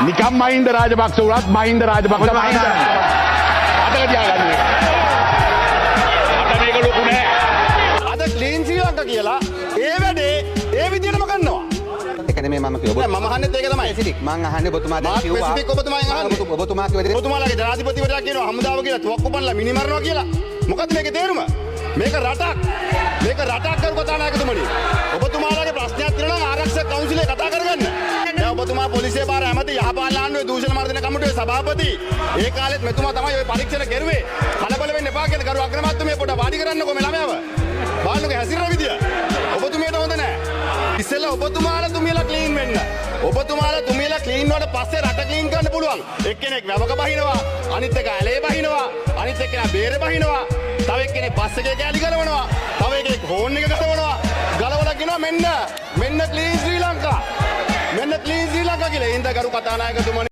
නිකම් මහින්ද රාජපක්ෂ උනත් මහින්ද රාජපක්ෂ මහින්ද අතක තියාගන්න. අත මේක ලොකු නෑ. අද ක්ලීන් ශ්‍රී ලංකා කියලා ඒ වැඩේ ඒ විදිහටම කරනවා. එකනේ මේ මම කිව්වා. මම අහන්නේත් ඒක තමයි. ස්පෙસિෆික් මං අහන්නේ ඔබතුමා දැන් කිව්වා. ස්පෙસિෆික් ඔබතුමාගෙන් අහන්නේ. ඔබතුමා කිව්ව විදිහට ඔබතුමාලගේ ජනාධිපතිවරයා කියනවා හමුදාව කියලා තුවක්කු පනලා මිනි මරනවා කියලා. මොකද්ද මේකේ තේරුම? මේක රටක්. මේක රටක් කරු කතානායකතුමනි. ඔබතුමාලගේ ප්‍රශ්නයක් තියෙනවා නම් ආරක්ෂක කවුන්සිලේ කතා කරගන්න. දැන් ඔබතුමා පොලිසිය පාර ඇමති යහපාලන ආණ්ඩුවේ දූෂණ මර්දන කමිටුවේ සභාපති. ඒ කාලෙත් මෙතුමා තමයි ওই පරීක්ෂණ කරුවේ. කලබල වෙන්න එපා කියලා කරු අග්‍රාමාත්‍යමේ පොඩ වාඩි කරන්නකෝ මේ ළමයාව. බලන්නකෝ හැසිරෙන විදිය. ඔබතුමියට හොඳ නැහැ. ඉස්සෙල්ලා ඔබතුමාලා තුමියලා ක්ලීන් වෙන්න. ඔබතුමාලා තුමියලා ක්ලීන් වුණාට පස්සේ රට ක්ලීන් කරන්න පුළුවන්. එක්කෙනෙක් වැවක බහිනවා, අනිත් එක ඇලේ බහිනවා, අනිත් එක්කෙනා බේරේ බහිනවා, තව එක්කෙනෙක් බස් එකේ කෑලි ගලවනවා, තව එකෙක් හෝන් එක ගලවනවා. ගලවලා කියනවා මෙන්න ක්ලීන් ශ්‍රී ලංකා. මෙන්න ක්ලීන් ශ්‍රී ලංකා කියලා. ඉඳ කරු කතානායකතුමනි